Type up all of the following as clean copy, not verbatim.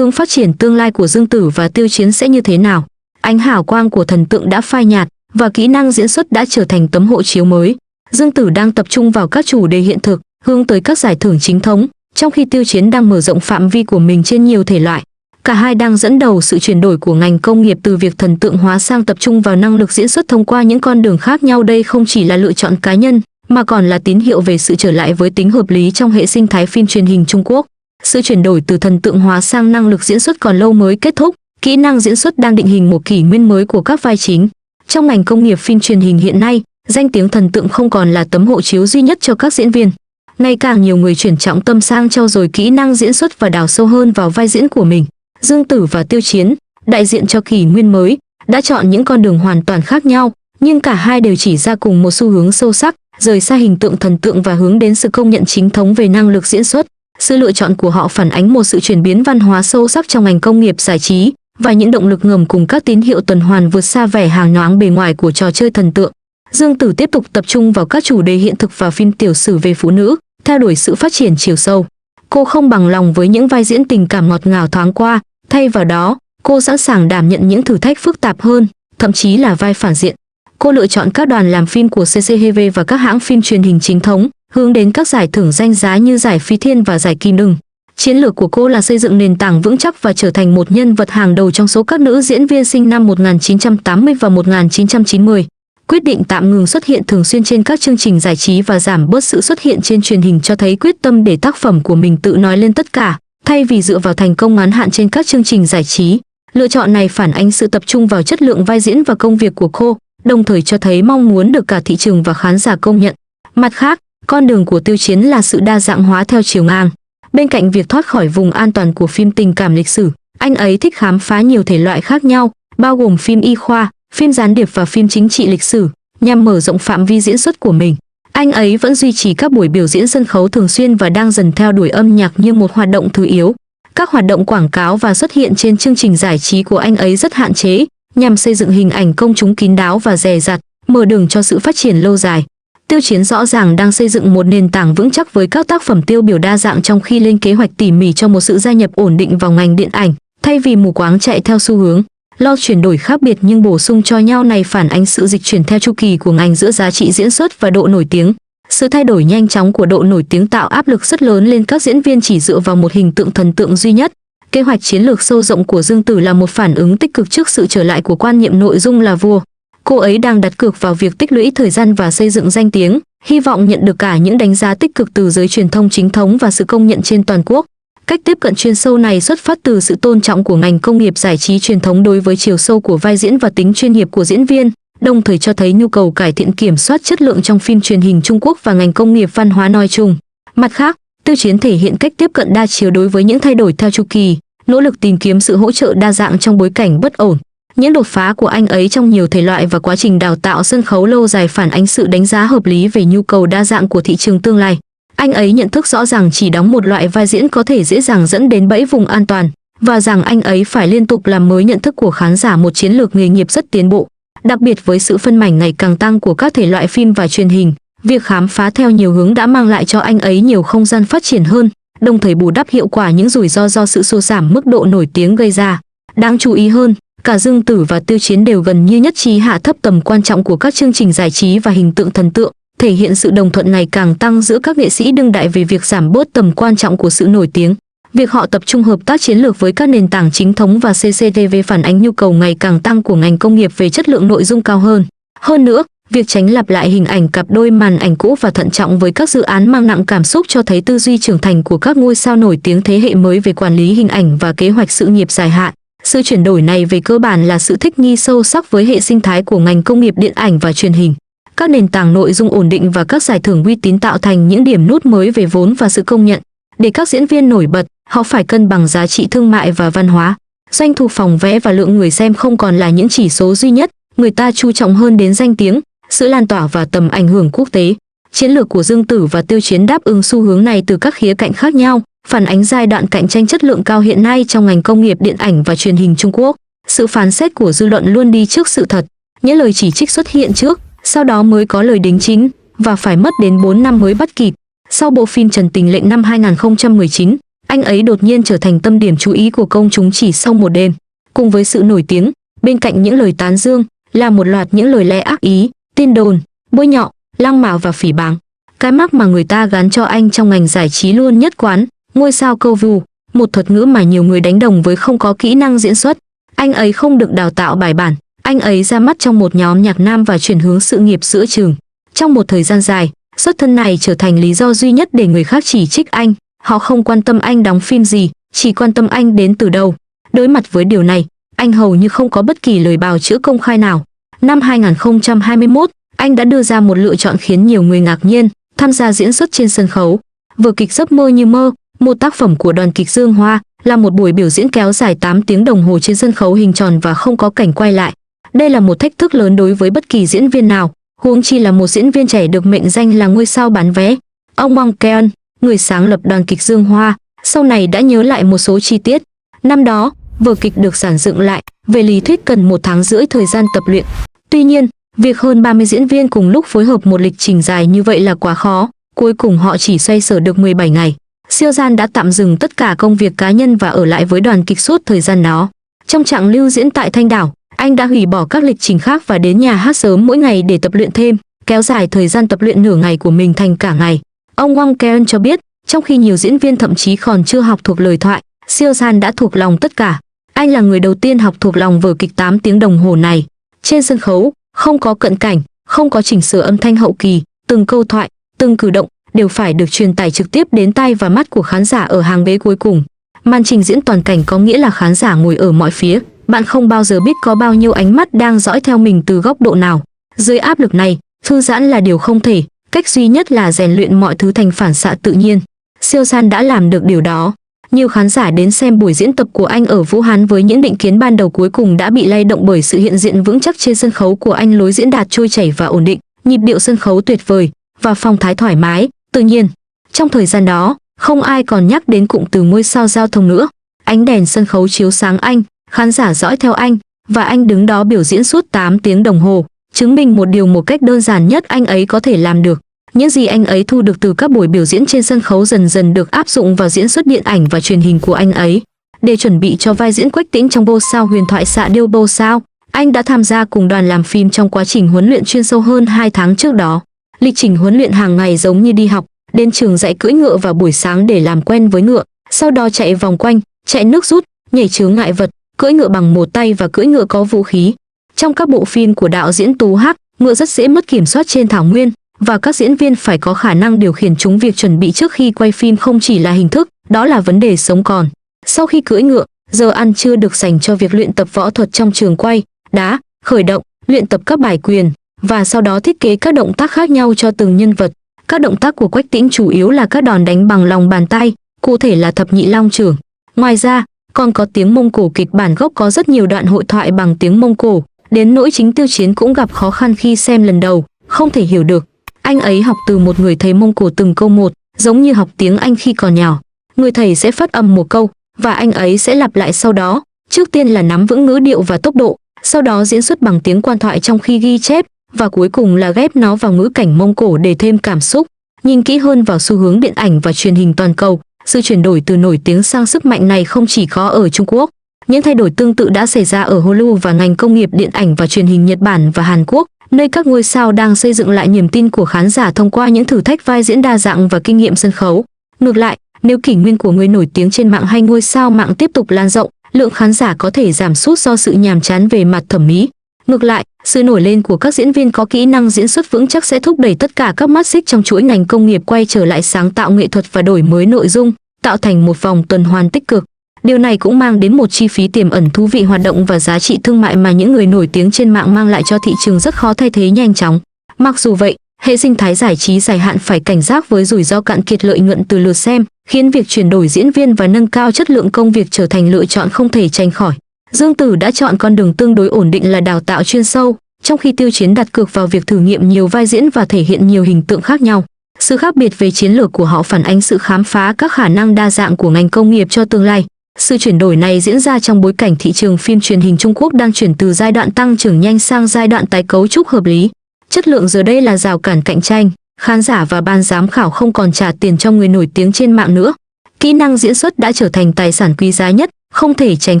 hướng phát triển tương lai của Dương Tử và Tiêu Chiến sẽ như thế nào. Ánh hào quang của thần tượng đã phai nhạt và kỹ năng diễn xuất đã trở thành tấm hộ chiếu mới. Dương Tử đang tập trung vào các chủ đề hiện thực, hướng tới các giải thưởng chính thống, trong khi Tiêu Chiến đang mở rộng phạm vi của mình trên nhiều thể loại. Cả hai đang dẫn đầu sự chuyển đổi của ngành công nghiệp từ việc thần tượng hóa sang tập trung vào năng lực diễn xuất thông qua những con đường khác nhau. Đây không chỉ là lựa chọn cá nhân, mà còn là tín hiệu về sự trở lại với tính hợp lý trong hệ sinh thái phim truyền hình Trung Quốc. Sự chuyển đổi từ thần tượng hóa sang năng lực diễn xuất còn lâu mới kết thúc, kỹ năng diễn xuất đang định hình một kỷ nguyên mới của các vai chính. Trong ngành công nghiệp phim truyền hình hiện nay, danh tiếng thần tượng không còn là tấm hộ chiếu duy nhất cho các diễn viên. Ngày càng nhiều người chuyển trọng tâm sang trau dồi kỹ năng diễn xuất và đào sâu hơn vào vai diễn của mình. Dương Tử và Tiêu Chiến, đại diện cho kỷ nguyên mới, đã chọn những con đường hoàn toàn khác nhau, nhưng cả hai đều chỉ ra cùng một xu hướng sâu sắc, rời xa hình tượng thần tượng và hướng đến sự công nhận chính thống về năng lực diễn xuất. Sự lựa chọn của họ phản ánh một sự chuyển biến văn hóa sâu sắc trong ngành công nghiệp giải trí và những động lực ngầm cùng các tín hiệu tuần hoàn vượt xa vẻ hào nhoáng bề ngoài của trò chơi thần tượng. Dương Tử tiếp tục tập trung vào các chủ đề hiện thực và phim tiểu sử về phụ nữ, theo đuổi sự phát triển chiều sâu. Cô không bằng lòng với những vai diễn tình cảm ngọt ngào thoáng qua, thay vào đó, cô sẵn sàng đảm nhận những thử thách phức tạp hơn, thậm chí là vai phản diện. Cô lựa chọn các đoàn làm phim của CCTV và các hãng phim truyền hình chính thống, hướng đến các giải thưởng danh giá như giải Phi Thiên và giải Kim Đừng. Chiến lược của cô là xây dựng nền tảng vững chắc và trở thành một nhân vật hàng đầu trong số các nữ diễn viên sinh năm 1980 và 1990. Quyết định tạm ngừng xuất hiện thường xuyên trên các chương trình giải trí và giảm bớt sự xuất hiện trên truyền hình cho thấy quyết tâm để tác phẩm của mình tự nói lên tất cả, thay vì dựa vào thành công ngắn hạn trên các chương trình giải trí. Lựa chọn này phản ánh sự tập trung vào chất lượng vai diễn và công việc của cô, đồng thời cho thấy mong muốn được cả thị trường và khán giả công nhận. Mặt khác, con đường của Tiêu Chiến là sự đa dạng hóa theo chiều ngang. Bên cạnh việc thoát khỏi vùng an toàn của phim tình cảm lịch sử, anh ấy thích khám phá nhiều thể loại khác nhau, bao gồm phim y khoa, phim gián điệp và phim chính trị lịch sử, nhằm mở rộng phạm vi diễn xuất của mình. Anh ấy vẫn duy trì các buổi biểu diễn sân khấu thường xuyên và đang dần theo đuổi âm nhạc như một hoạt động thứ yếu. Các hoạt động quảng cáo và xuất hiện trên chương trình giải trí của anh ấy rất hạn chế, nhằm xây dựng hình ảnh công chúng kín đáo và dè dặt, mở đường cho sự phát triển lâu dài. Tiêu Chiến rõ ràng đang xây dựng một nền tảng vững chắc với các tác phẩm tiêu biểu đa dạng trong khi lên kế hoạch tỉ mỉ cho một sự gia nhập ổn định vào ngành điện ảnh, thay vì mù quáng chạy theo xu hướng. Lo chuyển đổi khác biệt nhưng bổ sung cho nhau này phản ánh sự dịch chuyển theo chu kỳ của ngành giữa giá trị diễn xuất và độ nổi tiếng. Sự thay đổi nhanh chóng của độ nổi tiếng tạo áp lực rất lớn lên các diễn viên chỉ dựa vào một hình tượng thần tượng duy nhất. Kế hoạch chiến lược sâu rộng của Dương Tử là một phản ứng tích cực trước sự trở lại của quan niệm nội dung là vua. Cô ấy đang đặt cược vào việc tích lũy thời gian và xây dựng danh tiếng, hy vọng nhận được cả những đánh giá tích cực từ giới truyền thông chính thống và sự công nhận trên toàn quốc. Cách tiếp cận chuyên sâu này xuất phát từ sự tôn trọng của ngành công nghiệp giải trí truyền thống đối với chiều sâu của vai diễn và tính chuyên nghiệp của diễn viên, đồng thời cho thấy nhu cầu cải thiện kiểm soát chất lượng trong phim truyền hình Trung Quốc và ngành công nghiệp văn hóa nói chung. Mặt khác, Tiêu Chiến thể hiện cách tiếp cận đa chiều đối với những thay đổi theo chu kỳ, nỗ lực tìm kiếm sự hỗ trợ đa dạng trong bối cảnh bất ổn. Những đột phá của anh ấy trong nhiều thể loại và quá trình đào tạo sân khấu lâu dài phản ánh sự đánh giá hợp lý về nhu cầu đa dạng của thị trường tương lai. Anh ấy nhận thức rõ ràng chỉ đóng một loại vai diễn có thể dễ dàng dẫn đến bẫy vùng an toàn, và rằng anh ấy phải liên tục làm mới nhận thức của khán giả một chiến lược nghề nghiệp rất tiến bộ. Đặc biệt với sự phân mảnh ngày càng tăng của các thể loại phim và truyền hình, việc khám phá theo nhiều hướng đã mang lại cho anh ấy nhiều không gian phát triển hơn, đồng thời bù đắp hiệu quả những rủi ro do sự sụt giảm mức độ nổi tiếng gây ra. Đáng chú ý hơn, cả Dương Tử và Tiêu Chiến đều gần như nhất trí hạ thấp tầm quan trọng của các chương trình giải trí và hình tượng thần tượng, thể hiện sự đồng thuận ngày càng tăng giữa các nghệ sĩ đương đại về việc giảm bớt tầm quan trọng của sự nổi tiếng. Việc họ tập trung hợp tác chiến lược với các nền tảng chính thống và CCTV phản ánh nhu cầu ngày càng tăng của ngành công nghiệp về chất lượng nội dung cao hơn. Hơn nữa, việc tránh lặp lại hình ảnh cặp đôi màn ảnh cũ và thận trọng với các dự án mang nặng cảm xúc cho thấy tư duy trưởng thành của các ngôi sao nổi tiếng thế hệ mới về quản lý hình ảnh và kế hoạch sự nghiệp dài hạn. Sự chuyển đổi này về cơ bản là sự thích nghi sâu sắc với hệ sinh thái của ngành công nghiệp điện ảnh và truyền hình. Các nền tảng nội dung ổn định và các giải thưởng uy tín tạo thành những điểm nút mới về vốn và sự công nhận. Để các diễn viên nổi bật, họ phải cân bằng giá trị thương mại và văn hóa. Doanh thu phòng vé và lượng người xem không còn là những chỉ số duy nhất, người ta chú trọng hơn đến danh tiếng, sự lan tỏa và tầm ảnh hưởng quốc tế. Chiến lược của Dương Tử và Tiêu Chiến đáp ứng xu hướng này từ các khía cạnh khác nhau, phản ánh giai đoạn cạnh tranh chất lượng cao hiện nay trong ngành công nghiệp điện ảnh và truyền hình Trung Quốc. Sự phán xét của dư luận luôn đi trước sự thật, những lời chỉ trích xuất hiện trước, sau đó mới có lời đính chính, và phải mất đến 4 năm mới bắt kịp. Sau bộ phim Trần Tình Lệnh năm 2019, anh ấy đột nhiên trở thành tâm điểm chú ý của công chúng chỉ sau một đêm. Cùng với sự nổi tiếng, bên cạnh những lời tán dương là một loạt những lời lẽ ác ý, tin đồn, bôi nhọ, lăng mạ và phỉ báng. Cái mác mà người ta gắn cho anh trong ngành giải trí luôn nhất quán, ngôi sao câu view, một thuật ngữ mà nhiều người đánh đồng với không có kỹ năng diễn xuất. Anh ấy không được đào tạo bài bản, anh ấy ra mắt trong một nhóm nhạc nam và chuyển hướng sự nghiệp giữa chừng. Trong một thời gian dài, xuất thân này trở thành lý do duy nhất để người khác chỉ trích anh. Họ không quan tâm anh đóng phim gì, chỉ quan tâm anh đến từ đâu. Đối mặt với điều này, anh hầu như không có bất kỳ lời bào chữa công khai nào. Năm 2021, anh đã đưa ra một lựa chọn khiến nhiều người ngạc nhiên, tham gia diễn xuất trên sân khấu. Vở kịch Giấc mơ như mơ, một tác phẩm của đoàn kịch Dương Hoa, là một buổi biểu diễn kéo dài 8 tiếng đồng hồ trên sân khấu hình tròn và không có cảnh quay lại. Đây là một thách thức lớn đối với bất kỳ diễn viên nào, huống chi là một diễn viên trẻ được mệnh danh là ngôi sao bán vé. Ông Wang Keon, người sáng lập đoàn kịch Dương Hoa, sau này đã nhớ lại một số chi tiết. Năm đó, vở kịch được giản dựng lại, về lý thuyết cần 1 tháng rưỡi thời gian tập luyện. Tuy nhiên, việc hơn 30 diễn viên cùng lúc phối hợp một lịch trình dài như vậy là quá khó, cuối cùng họ chỉ xoay sở được 17 ngày. Siêu Gian đã tạm dừng tất cả công việc cá nhân và ở lại với đoàn kịch suốt thời gian đó. Trong chặng lưu diễn tại Thanh Đảo, anh đã hủy bỏ các lịch trình khác và đến nhà hát sớm mỗi ngày để tập luyện thêm, kéo dài thời gian tập luyện nửa ngày của mình thành cả ngày. Ông Wang Keon cho biết, trong khi nhiều diễn viên thậm chí còn chưa học thuộc lời thoại, Siêu Gian đã thuộc lòng tất cả. Anh là người đầu tiên học thuộc lòng vở kịch 8 tiếng đồng hồ này. Trên sân khấu, không có cận cảnh, không có chỉnh sửa âm thanh hậu kỳ, từng câu thoại, từng cử động đều phải được truyền tải trực tiếp đến tai và mắt của khán giả ở hàng ghế cuối cùng. Màn trình diễn toàn cảnh có nghĩa là khán giả ngồi ở mọi phía, bạn không bao giờ biết có bao nhiêu ánh mắt đang dõi theo mình từ góc độ nào. Dưới áp lực này, thư giãn là điều không thể, cách duy nhất là rèn luyện mọi thứ thành phản xạ tự nhiên. Siêu San đã làm được điều đó. Nhiều khán giả đến xem buổi diễn tập của anh ở Vũ Hán với những định kiến ban đầu cuối cùng đã bị lay động bởi sự hiện diện vững chắc trên sân khấu của anh, lối diễn đạt trôi chảy và ổn định, nhịp điệu sân khấu tuyệt vời và phong thái thoải mái, tự nhiên. Trong thời gian đó, không ai còn nhắc đến cụm từ ngôi sao giao thông nữa. Ánh đèn sân khấu chiếu sáng anh, khán giả dõi theo anh và anh đứng đó biểu diễn suốt 8 tiếng đồng hồ, chứng minh một điều một cách đơn giản nhất anh ấy có thể làm được. Những gì anh ấy thu được từ các buổi biểu diễn trên sân khấu dần dần được áp dụng vào diễn xuất điện ảnh và truyền hình của anh ấy. Để chuẩn bị cho vai diễn Quách Tĩnh trong Bô Sao huyền thoại Xạ Điêu Bô Sao, anh đã tham gia cùng đoàn làm phim trong quá trình huấn luyện chuyên sâu hơn 2 tháng trước đó. Lịch trình huấn luyện hàng ngày giống như đi học, đến trường dạy cưỡi ngựa vào buổi sáng để làm quen với ngựa, sau đó chạy vòng quanh, chạy nước rút, nhảy chướng ngại vật, cưỡi ngựa bằng một tay và cưỡi ngựa có vũ khí. Trong các bộ phim của đạo diễn Tú Hắc, ngựa rất dễ mất kiểm soát trên thảo nguyên, và các diễn viên phải có khả năng điều khiển chúng. Việc chuẩn bị trước khi quay phim không chỉ là hình thức, đó là vấn đề sống còn. Sau khi cưỡi ngựa, giờ ăn trưa được dành cho việc luyện tập võ thuật trong trường quay, đá, khởi động, luyện tập các bài quyền, và sau đó thiết kế các động tác khác nhau cho từng nhân vật. Các động tác của Quách Tĩnh chủ yếu là các đòn đánh bằng lòng bàn tay, cụ thể là thập nhị long chưởng. Ngoài ra, còn có tiếng Mông Cổ kịch bản gốc có rất nhiều đoạn hội thoại bằng tiếng Mông Cổ, đến nỗi chính Tiêu Chiến cũng gặp khó khăn khi xem lần đầu, không thể hiểu được. Anh ấy học từ một người thầy Mông Cổ từng câu một, giống như học tiếng Anh khi còn nhỏ. Người thầy sẽ phát âm một câu, và anh ấy sẽ lặp lại sau đó. Trước tiên là nắm vững ngữ điệu và tốc độ, sau đó diễn xuất bằng tiếng quan thoại trong khi ghi chép, và cuối cùng là ghép nó vào ngữ cảnh Mông Cổ để thêm cảm xúc. Nhìn kỹ hơn vào xu hướng điện ảnh và truyền hình toàn cầu, sự chuyển đổi từ nổi tiếng sang sức mạnh này không chỉ có ở Trung Quốc. Những thay đổi tương tự đã xảy ra ở Hollywood và ngành công nghiệp điện ảnh và truyền hình Nhật Bản và Hàn Quốc, nơi các ngôi sao đang xây dựng lại niềm tin của khán giả thông qua những thử thách vai diễn đa dạng và kinh nghiệm sân khấu. Ngược lại, nếu kỷ nguyên của người nổi tiếng trên mạng hay ngôi sao mạng tiếp tục lan rộng, lượng khán giả có thể giảm sút do sự nhàm chán về mặt thẩm mỹ. Ngược lại, sự nổi lên của các diễn viên có kỹ năng diễn xuất vững chắc sẽ thúc đẩy tất cả các mắt xích trong chuỗi ngành công nghiệp quay trở lại sáng tạo nghệ thuật và đổi mới nội dung, tạo thành một vòng tuần hoàn tích cực. Điều này cũng mang đến một chi phí tiềm ẩn thú vị hoạt động và giá trị thương mại mà những người nổi tiếng trên mạng mang lại cho thị trường rất khó thay thế nhanh chóng. Mặc dù vậy, hệ sinh thái giải trí dài hạn phải cảnh giác với rủi ro cạn kiệt lợi nhuận từ lượt xem, khiến việc chuyển đổi diễn viên và nâng cao chất lượng công việc trở thành lựa chọn không thể tránh khỏi. Dương Tử đã chọn con đường tương đối ổn định là đào tạo chuyên sâu, trong khi Tiêu Chiến đặt cược vào việc thử nghiệm nhiều vai diễn và thể hiện nhiều hình tượng khác nhau. Sự khác biệt về chiến lược của họ phản ánh sự khám phá các khả năng đa dạng của ngành công nghiệp cho tương lai. Sự chuyển đổi này diễn ra trong bối cảnh thị trường phim truyền hình Trung Quốc đang chuyển từ giai đoạn tăng trưởng nhanh sang giai đoạn tái cấu trúc hợp lý. Chất lượng giờ đây là rào cản cạnh tranh, khán giả và ban giám khảo không còn trả tiền cho người nổi tiếng trên mạng nữa. Kỹ năng diễn xuất đã trở thành tài sản quý giá nhất, không thể tránh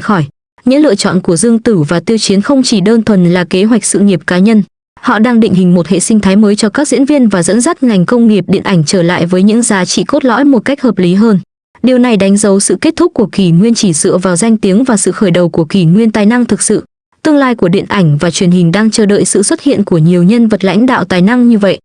khỏi. Những lựa chọn của Dương Tử và Tiêu Chiến không chỉ đơn thuần là kế hoạch sự nghiệp cá nhân. Họ đang định hình một hệ sinh thái mới cho các diễn viên và dẫn dắt ngành công nghiệp điện ảnh trở lại với những giá trị cốt lõi một cách hợp lý hơn. Điều này đánh dấu sự kết thúc của kỷ nguyên chỉ dựa vào danh tiếng và sự khởi đầu của kỷ nguyên tài năng thực sự. Tương lai của điện ảnh và truyền hình đang chờ đợi sự xuất hiện của nhiều nhân vật lãnh đạo tài năng như vậy.